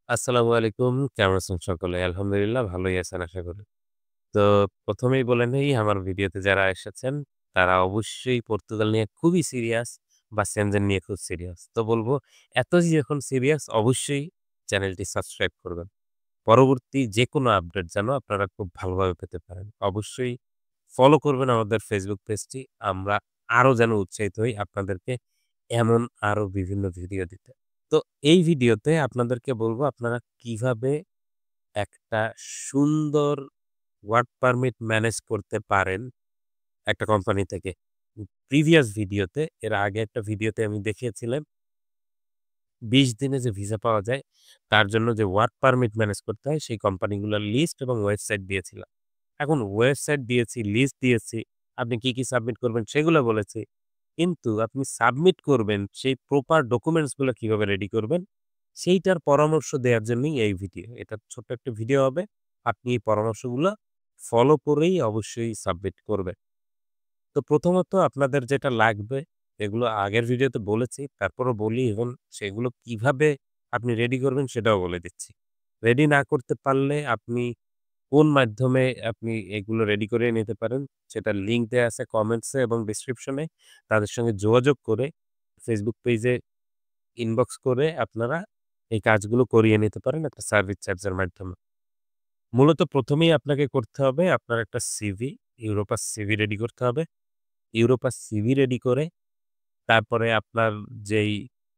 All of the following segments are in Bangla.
আসসালামু আলাইকুম। কেমন আছেন সকলে? আলহামদুলিল্লাহ ভালোই আছেন আশা করি। তো ১ম এই বলে নেই আমার ভিডিওতে যারা এসেছেন তারা অবশ্যই পর্তুগাল নিয়ে খুবই সিরিয়াস বা সেনজেন নিয়ে খুব সিরিয়াস। তো বলব এতই যখন সিরিয়াস অবশ্যই চ্যানেলটি সাবস্ক্রাইব করবেন। পরবর্তী যেকোনো আপডেট যেন আপনারা খুব ভালোভাবে পেতে পারেন। অবশ্যই ফলো করবেন আমাদের ফেসবুক পেজটি। আমরা আরো যেন উৎসাহিত হই আপনাদেরকে এমন আরো বিভিন্ন ভিডিও দিতে। তো এই ভিডিওতে আপনাদেরকে বলব আপনারা কিভাবে একটা সুন্দর ওয়ার্ক পারমিট ম্যানেজ করতে পারেন একটা কোম্পানি থেকে। প্রিভিয়াস ভিডিওতে এর আগে একটা ভিডিওতে আমি দেখিয়েছিলাম ২০ দিনে যে ভিসা পাওয়া যায় তার জন্য যে ওয়ার্ক পারমিট ম্যানেজ করতে হয় সেই কোম্পানিগুলোর লিস্ট এবং ওয়েবসাইট দিয়েছিলাম। এখন ওয়েবসাইট দিয়েছি, লিস্ট দিয়েছি, আপনি কি সাবমিট করবেন সেগুলো বলেছি। কিন্তু আপনি সাবমিট করবেন সেই প্রপার ডকুমেন্টস গুলো কিভাবে রেডি করবেন সেইটার পরামর্শ দেওয়ার জন্যই এই ভিডিও। এটা ছোট্ট একটা ভিডিও হবে। আপনি এই পরামর্শগুলো ফলো করেই অবশ্যই সাবমিট করবেন। তো প্রথমত আপনাদের যেটা লাগবে এগুলো আগের ভিডিওতে বলেছি, তারপরও বলি এখন সেগুলো কিভাবে আপনি রেডি করবেন সেটাও বলে দিচ্ছি। রেডি না করতে পারলে আপনি কোন মাধ্যমে আপনি এগুলো রেডি করে নিতে পারেন সেটার লিঙ্ক দেয়া আছে কমেন্টসে এবং ডেসক্রিপশনে। তাদের সঙ্গে যোগাযোগ করে ফেসবুক পেজে ইনবক্স করে আপনারা এই কাজগুলো করিয়ে নিতে পারেন একটা সার্ভিস চার্জের মাধ্যমে। মূলত ১ম এই আপনাকে করতে হবে আপনার একটা সিভি, ইউরোপাস সিভি রেডি করতে হবে। ইউরোপাস সিভি রেডি করে তারপরে আপনার যেই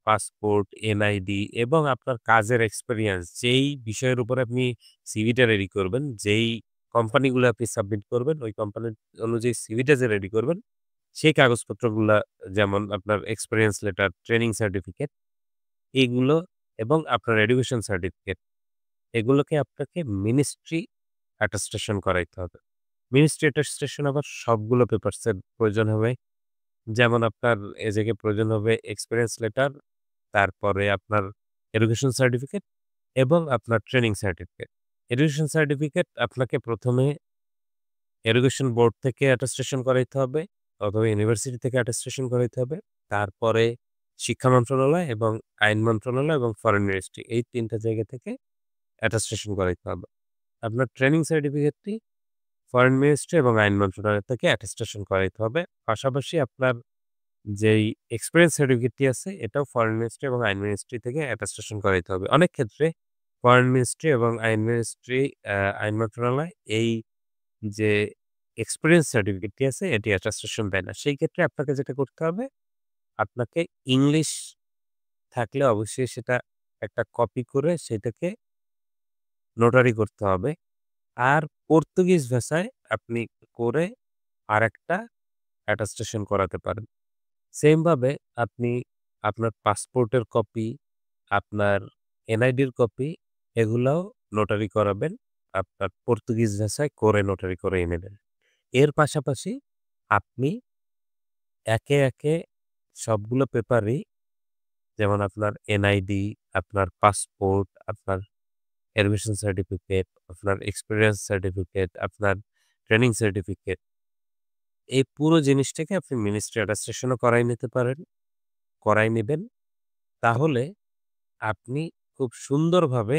পাসপোর্ট, এনআইডি এবং আপনার কাজের এক্সপেরিয়েন্স যেই বিষয়ের উপরে আপনি সিভিটা রেডি করবেন, যেই কোম্পানিগুলো আপনি সাবমিট করবেন, ওই কোম্পানির অনুযায়ী সিভিটা যে রেডি করবেন, সেই কাগজপত্রগুলা যেমন আপনার এক্সপেরিয়েন্স লেটার, ট্রেনিং সার্টিফিকেট এগুলো এবং আপনার এডুকেশন সার্টিফিকেট এগুলোকে আপনাকে মিনিস্ট্রি অ্যাটেস্টেশন করাইতে হবে। মিনিস্ট্রি অ্যাটেস্টেশন আবার সবগুলো পেপারসের প্রয়োজন হবে। যেমন আপনার এ জায়গায় প্রয়োজন হবে এক্সপেরিয়েন্স লেটার, তারপরে আপনার এডুকেশন সার্টিফিকেট এবং আপনার ট্রেনিং সার্টিফিকেট। এডুকেশন সার্টিফিকেট আপনাকে ১ম এ এডুকেশন বোর্ড থেকে অ্যাটেস্টেশন করাইতে হবে অথবা ইউনিভার্সিটি থেকে অ্যাটেস্টেশন করাইতে হবে। তারপরে শিক্ষা মন্ত্রণালয় এবং আইন মন্ত্রণালয় এবং ফরেন মিনিস্ট্রি এই ৩ টা জায়গা থেকে অ্যাটেস্টেশন করাইতে হবে। আপনার ট্রেনিং সার্টিফিকেটটি ফরেন মিনিস্ট্রি এবং আইন মন্ত্রণালয় থেকে অ্যাটেস্টেশন করাইতে হবে। পাশাপাশি আপনার যেই এক্সপেরিয়েন্স সার্টিফিকেটটি আছে এটাও ফরেন মিনিস্ট্রি এবং আইন মিনিস্ট্রি থেকে অ্যাটেস্টেশন করাইতে হবে। অনেক ক্ষেত্রে ফরেন মিনিস্ট্রি এবং আইন মিনিস্ট্রি আইন মন্ত্রণালয় এই যে এক্সপেরিয়েন্স সার্টিফিকেটটি আছে এটি অ্যাটেস্টেশন দেয় না। সেই ক্ষেত্রে আপনাকে যেটা করতে হবে, আপনাকে ইংলিশ থাকলে অবশ্যই সেটা একটা কপি করে সেটাকে নোটারি করতে হবে। আর পর্তুগিজ ভাষায় আপনি করে আরেকটা অ্যাটেস্টেশন করাতে পারেন। সেম ভাবে আপনি আপনার পাসপোর্টের কপি, আপনার এনআইডির কপি এগুলাও নোটারি করাবেন। আপনার পর্তুগিজ ভাষায় করে নোটারি করে নেবেন। এর পাশাপাশি আপনি একে সবগুলো পেপারই যেমন আপনার এনআইডি, আপনার পাসপোর্ট, আপনার এডুকেশন সার্টিফিকেট, আপনার এক্সপেরিয়েন্স সার্টিফিকেট, আপনার ট্রেনিং সার্টিফিকেট এই পুরো জিনিসটাকে আপনি মিনিস্ট্রি অ্যাটেস্টেশনও করাই নিতে পারেন, করাই নিবেন। তাহলে আপনি খুব সুন্দরভাবে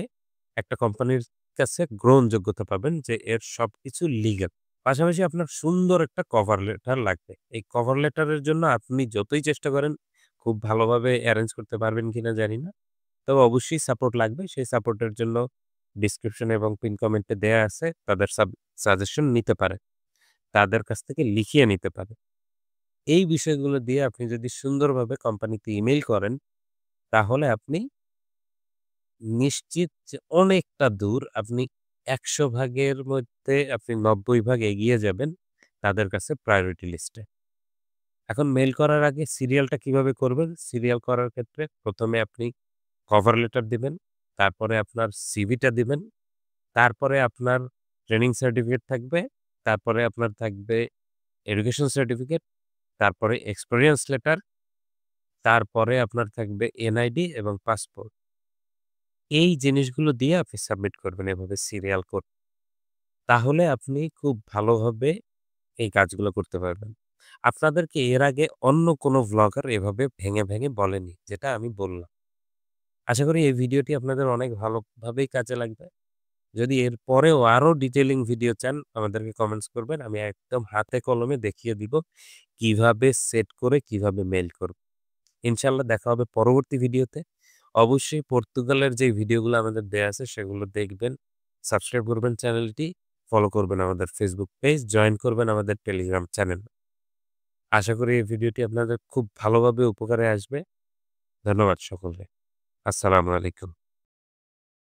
একটা কোম্পানির কাছে গ্রহণযোগ্যতা পাবেন যে এর সবকিছু লিগ্যাল। পাশাপাশি আপনার সুন্দর একটা কভার লেটার লাগবে। এই কভার লেটারের জন্য আপনি যতই চেষ্টা করেন খুব ভালোভাবে এরেঞ্জ করতে পারবেন কিনা জানি না। তবে অবশ্যই সাপোর্ট লাগবে। সেই সাপোর্টের জন্য ডেসক্রিপশন এবং পিন কমেন্টে দেয়া আছে। তাদের সাজেশন নিতে পারেন। তাদের কাছ থেকে লিখিয়ে নিতে পারেন। এই বিষয়গুলো দিয়ে আপনি যদি সুন্দরভাবে কোম্পানিতে ইমেইল করেন, তাহলে আপনি নিশ্চিত যে অনেকটা দূর আপনি ১০০ ভাগের মধ্যে আপনি ৯০ ভাগ এগিয়ে যাবেন তাদের কাছে প্রায়োরিটি লিস্টে। এখন মেইল করার আগে সিরিয়ালটা কিভাবে করবেন? সিরিয়াল করার ক্ষেত্রে ১ম এ আপনি কভার লেটার দিবেন, তারপরে আপনার সিভিটা দিবেন, তারপরে আপনার ট্রেনিং সার্টিফিকেট থাকবে, তারপরে আপনার থাকবে এডুকেশন সার্টিফিকেট, তারপরে এক্সপেরিয়েন্স লেটার, তারপরে আপনার থাকবে এনআইডি এবং পাসপোর্ট। এই জিনিসগুলো দিয়ে আপনি সাবমিট করবেন এভাবে সিরিয়াল করে। তাহলে আপনি খুব ভালোভাবে এই কাজগুলো করতে পারবেন। আপনাদেরকে এর আগে অন্য কোনো ভ্লগার এভাবে ভেঙে বলেনি, যেটা আমি বললাম। আশা করি এই ভিডিওটি আপনাদের অনেক ভালোভাবেই কাজে লাগবে। যদি এর পরেও আরো ডিটেইলিং ভিডিও চান আমাদেরকে কমেন্টস করবেন। আমি একদম হাতে কলমে দেখিয়ে দিব কিভাবে সেট করে কিভাবে মেইল করব। ইনশাআল্লাহ দেখা হবে পরবর্তী ভিডিওতে। অবশ্যই পর্তুগালের যে ভিডিওগুলো আমাদের দেয়া আছে সেগুলো দেখবেন। সাবস্ক্রাইব করবেন চ্যানেলটি, ফলো করবেন আমাদের ফেসবুক পেজ, জয়েন করবেন আমাদের টেলিগ্রাম চ্যানেল। আশা করি এই ভিডিওটি আপনাদের খুব ভালোভাবে উপকারে আসবে। ধন্যবাদ সকলকে। আসসালামু আলাইকুম।